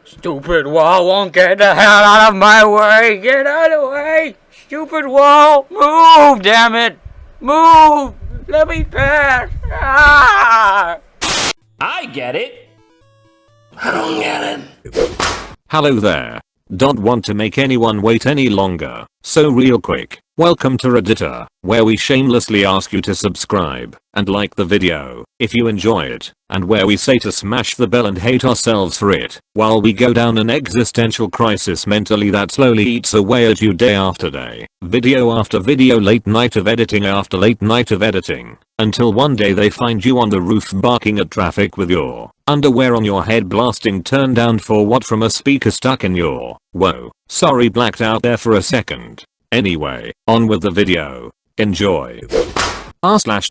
Stupid wall won't get the hell out of my way! Get out of the way! Stupid wall! Move, damn it! Move! Let me pass! Ah! I get it! I don't get it. Hello there. Don't want to make anyone wait any longer, so real quick, welcome to Reddita, where we shamelessly ask you to subscribe and like the video if you enjoy it, and where we say to smash the bell and hate ourselves for it, while we go down an existential crisis mentally that slowly eats away at you day after day, video after video, late night of editing after late night of editing, until one day they find you on the roof barking at traffic with your underwear on your head blasting turn down for what from a speaker stuck in your, whoa, sorry, blacked out there for a second. Anyway, on with the video. Enjoy.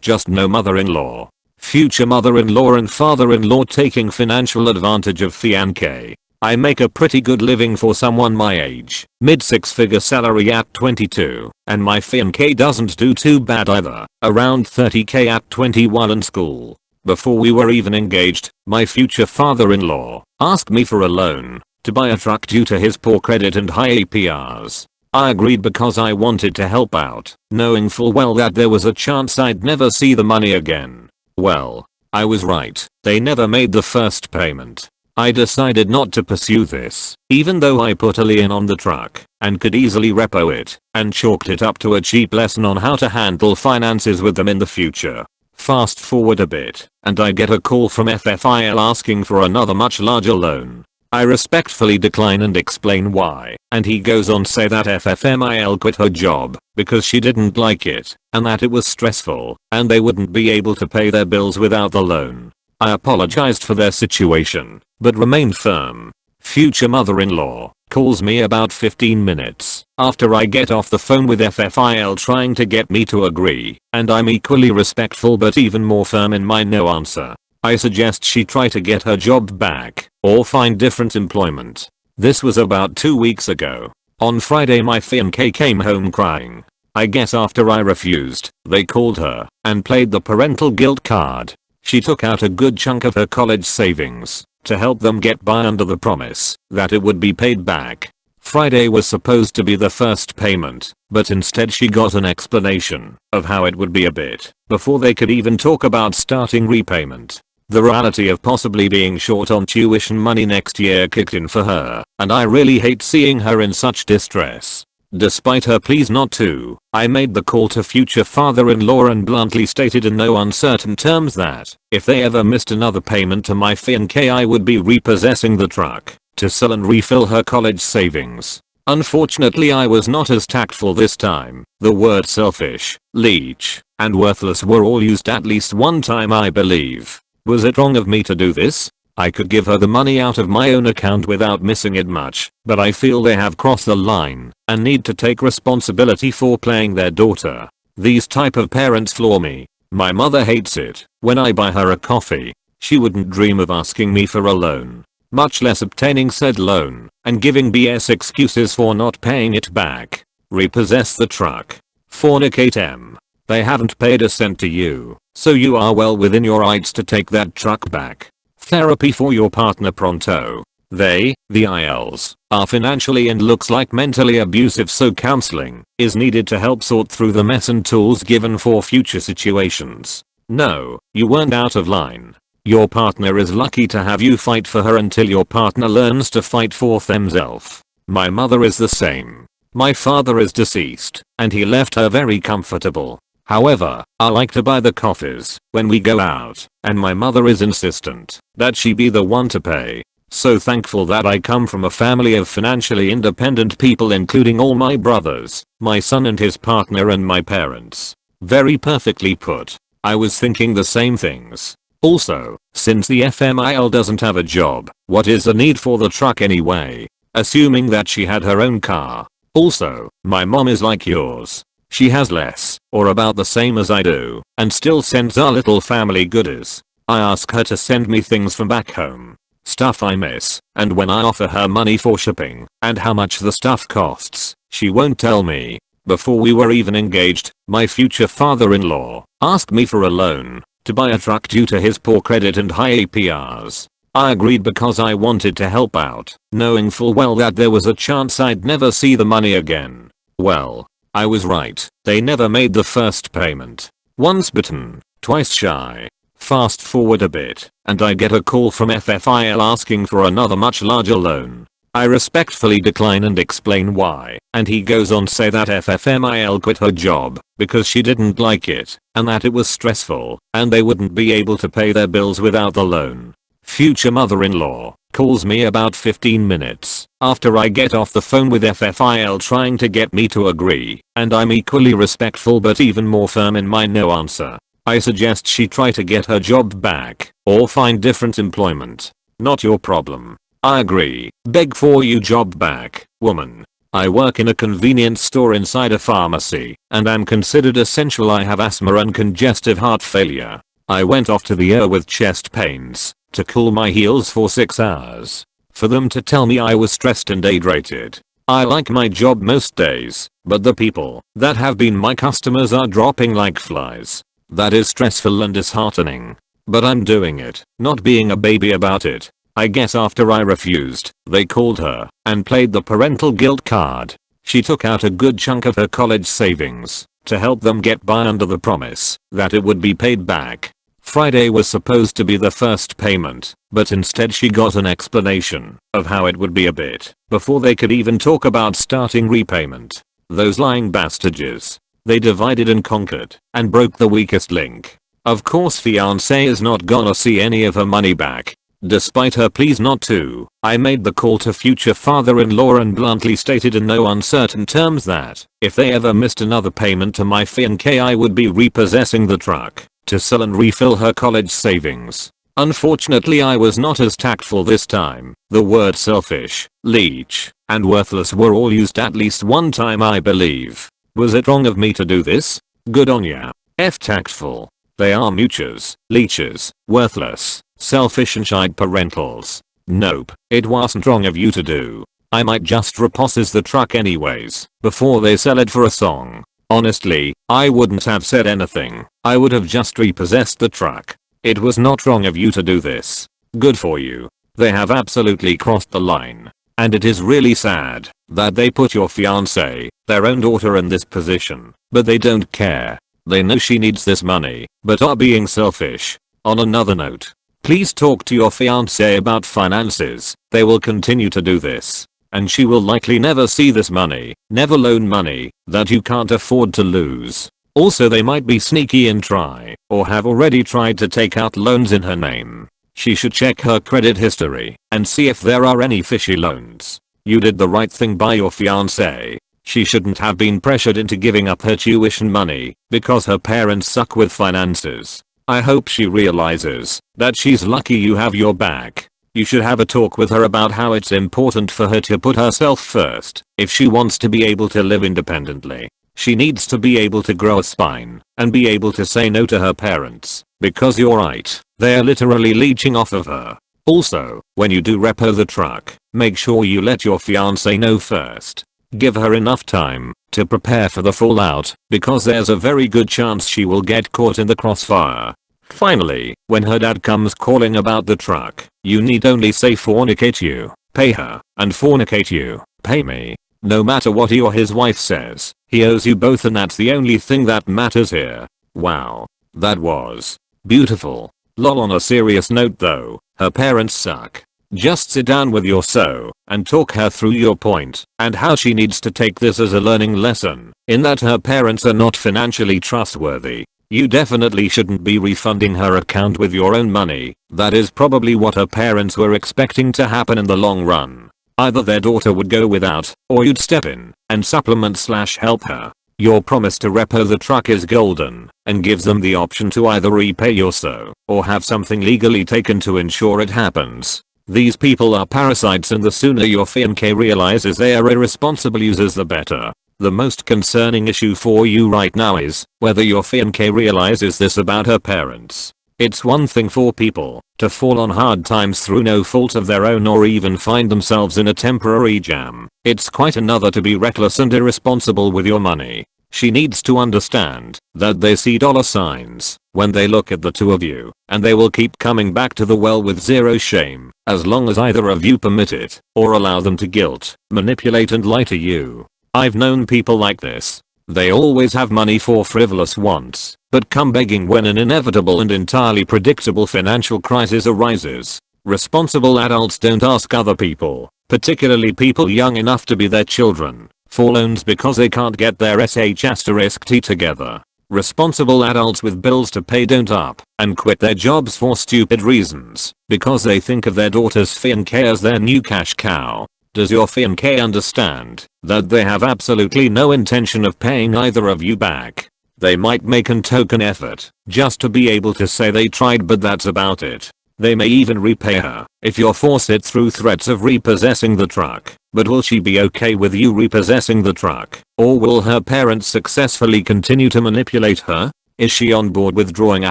Just no mother-in-law. Future mother-in-law and father-in-law taking financial advantage of fiance. I make a pretty good living for someone my age, mid six-figure salary at 22, and my fiance doesn't do too bad either, around 30k at 21 and school. Before we were even engaged, my future father-in-law asked me for a loan to buy a truck due to his poor credit and high APRs. I agreed because I wanted to help out, knowing full well that there was a chance I'd never see the money again. Well, I was right. They never made the first payment. I decided not to pursue this, even though I put a lien on the truck and could easily repo it, and chalked it up to a cheap lesson on how to handle finances with them in the future. Fast forward a bit, and I get a call from FFIL asking for another much larger loan. I respectfully decline and explain why, and he goes on to say that FFMIL quit her job because she didn't like it, and that it was stressful, and they wouldn't be able to pay their bills without the loan. I apologized for their situation, but remained firm. Future mother-in-law calls me about 15 minutes after I get off the phone with FFIL trying to get me to agree, and I'm equally respectful but even more firm in my no answer. I suggest she try to get her job back or find different employment. This was about 2 weeks ago. On Friday my fiancé came home crying. I guess after I refused, they called her and played the parental guilt card. She took out a good chunk of her college savings to help them get by under the promise that it would be paid back. Friday was supposed to be the first payment, but instead she got an explanation of how it would be a bit before they could even talk about starting repayment. The reality of possibly being short on tuition money next year kicked in for her, and I really hate seeing her in such distress. Despite her pleas not to, I made the call to future father-in-law and bluntly stated in no uncertain terms that if they ever missed another payment to my fiancé I would be repossessing the truck to sell and refill her college savings. Unfortunately I was not as tactful this time. The word selfish, leech, and worthless were all used at least one time I believe. Was it wrong of me to do this? I could give her the money out of my own account without missing it much, but I feel they have crossed the line and need to take responsibility for playing their daughter. These type of parents floor me. My mother hates it when I buy her a coffee. She wouldn't dream of asking me for a loan, much less obtaining said loan and giving BS excuses for not paying it back. Repossess the truck. Fornicate M. They haven't paid a cent to you, so you are well within your rights to take that truck back. Therapy for your partner pronto. They, the ILs, are financially and looks like mentally abusive, so counseling is needed to help sort through the mess and tools given for future situations. No, you weren't out of line. Your partner is lucky to have you fight for her until your partner learns to fight for themselves. My mother is the same. My father is deceased, and he left her very comfortable. However, I like to buy the coffees when we go out, and my mother is insistent that she be the one to pay. So thankful that I come from a family of financially independent people, including all my brothers, my son and his partner, and my parents. Very perfectly put. I was thinking the same things. Also, since the FMIL doesn't have a job, what is the need for the truck anyway? Assuming that she had her own car. Also, my mom is like yours. She has less, or about the same as I do, and still sends our little family goodies. I ask her to send me things from back home, stuff I miss, and when I offer her money for shipping and how much the stuff costs, she won't tell me. Before we were even engaged, my future father-in-law asked me for a loan to buy a truck due to his poor credit and high APRs. I agreed because I wanted to help out, knowing full well that there was a chance I'd never see the money again. Well, I was right. They never made the first payment. Once bitten, twice shy. Fast forward a bit, and I get a call from FFIL asking for another much larger loan. I respectfully decline and explain why, and he goes on to say that FFMIL quit her job because she didn't like it, and that it was stressful, and they wouldn't be able to pay their bills without the loan. Future mother-in-law calls me about 15 minutes after I get off the phone with FFIL trying to get me to agree, and I'm equally respectful but even more firm in my no answer. I suggest she try to get her job back or find different employment. Not your problem. I agree. Beg for you job back, woman. I work in a convenience store inside a pharmacy, and am considered essential. I have asthma and congestive heart failure. I went off to the ER with chest pains to cool my heels for 6 hours. For them to tell me I was stressed and dehydrated. I like my job most days, but the people that have been my customers are dropping like flies. That is stressful and disheartening. But I'm doing it, not being a baby about it. I guess after I refused, they called her and played the parental guilt card. She took out a good chunk of her college savings to help them get by under the promise that it would be paid back. Friday was supposed to be the first payment, but instead she got an explanation of how it would be a bit before they could even talk about starting repayment. Those lying bastards. They divided and conquered and broke the weakest link. Of course Fiance is not gonna see any of her money back. Despite her pleas not to, I made the call to future father-in-law and bluntly stated in no uncertain terms that if they ever missed another payment to my fiancé I would be repossessing the truck to sell and refill her college savings. Unfortunately I was not as tactful this time. The word selfish, leech, and worthless were all used at least one time I believe. Was it wrong of me to do this? Good on ya. F tactful. They are moochers, leeches, worthless, selfish and shite parentals. Nope, it wasn't wrong of you to do. I might just repossess the truck anyways, before they sell it for a song. Honestly, I wouldn't have said anything. I would have just repossessed the truck. It was not wrong of you to do this. Good for you. They have absolutely crossed the line. And it is really sad that they put your fiancé, their own daughter, in this position, but they don't care. They know she needs this money, but are being selfish. On another note, please talk to your fiancé about finances. They will continue to do this, and she will likely never see this money, never loan money that you can't afford to lose. Also they might be sneaky and try, or have already tried to take out loans in her name. She should check her credit history and see if there are any fishy loans. You did the right thing by your fiancé. She shouldn't have been pressured into giving up her tuition money because her parents suck with finances. I hope she realizes that she's lucky you have your back. You should have a talk with her about how it's important for her to put herself first if she wants to be able to live independently. She needs to be able to grow a spine and be able to say no to her parents, because you're right, they're literally leeching off of her. Also, when you do repo the truck, make sure you let your fiancé know first. Give her enough time to prepare for the fallout, because there's a very good chance she will get caught in the crossfire. Finally, when her dad comes calling about the truck, you need only say fornicate you, pay her, and fornicate you, pay me. No matter what he or his wife says, he owes you both, and that's the only thing that matters here. Wow. That was beautiful. Lol. On a serious note though, her parents suck. Just sit down with your so and talk her through your point and how she needs to take this as a learning lesson in that her parents are not financially trustworthy. You definitely shouldn't be refunding her account with your own money. That is probably what her parents were expecting to happen in the long run. Either their daughter would go without, or you'd step in and supplement/help her. Your promise to repo the truck is golden and gives them the option to either repay your so or have something legally taken to ensure it happens. These people are parasites, and the sooner your fiancé realizes they are irresponsible users the better. The most concerning issue for you right now is whether your fiancé realizes this about her parents. It's one thing for people to fall on hard times through no fault of their own or even find themselves in a temporary jam. It's quite another to be reckless and irresponsible with your money. She needs to understand that they see dollar signs when they look at the two of you, and they will keep coming back to the well with zero shame, as long as either of you permit it, or allow them to guilt, manipulate and lie to you. I've known people like this. They always have money for frivolous wants, but come begging when an inevitable and entirely predictable financial crisis arises. Responsible adults don't ask other people, particularly people young enough to be their children, for loans because they can't get their SH*T together. Responsible adults with bills to pay don't up and quit their jobs for stupid reasons, because they think of their daughter's fiancé as their new cash cow. Does your fiancé understand that they have absolutely no intention of paying either of you back? They might make a token effort just to be able to say they tried, but that's about it. They may even repay her if you force it through threats of repossessing the truck. But will she be okay with you repossessing the truck? Or will her parents successfully continue to manipulate her? Is she on board with drawing a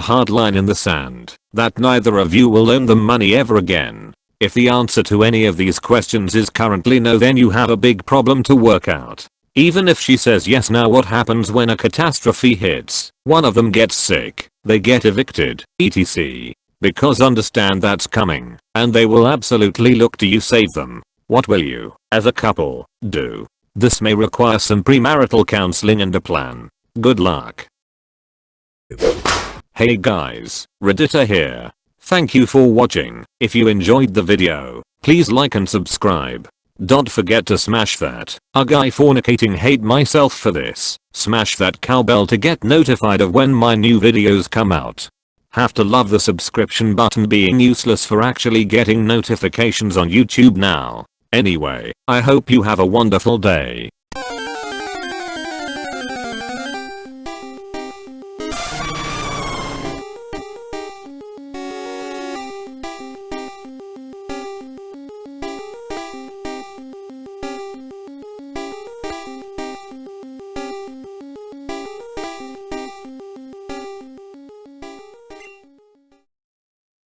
hard line in the sand that neither of you will loan them money ever again? If the answer to any of these questions is currently no, then you have a big problem to work out. Even if she says yes, now what happens when a catastrophe hits? One of them gets sick, they get evicted, etc. Because understand that's coming, and they will absolutely look to you save them. What will you, as a couple, do? This may require some premarital counseling and a plan. Good luck. Hey guys, Reddita here. Thank you for watching. If you enjoyed the video, please like and subscribe. Don't forget to smash that "a guy fornicating hate myself for this." Smash that cowbell to get notified of when my new videos come out. Have to love the subscription button being useless for actually getting notifications on YouTube now. Anyway, I hope you have a wonderful day.